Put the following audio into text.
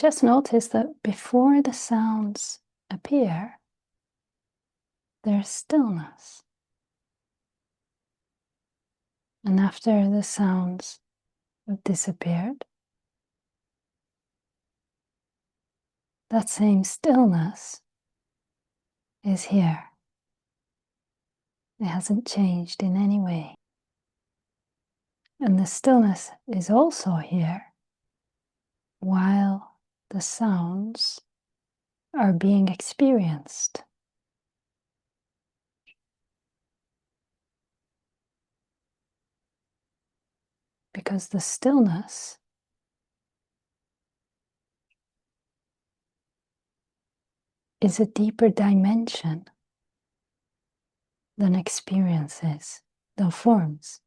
just notice that before the sounds appear, there's stillness. And after the sounds have disappeared, that same stillness is here. It hasn't changed in any way. And the stillness is also here while the sounds are being experienced. Because the stillness is a deeper dimension than experiences, than forms.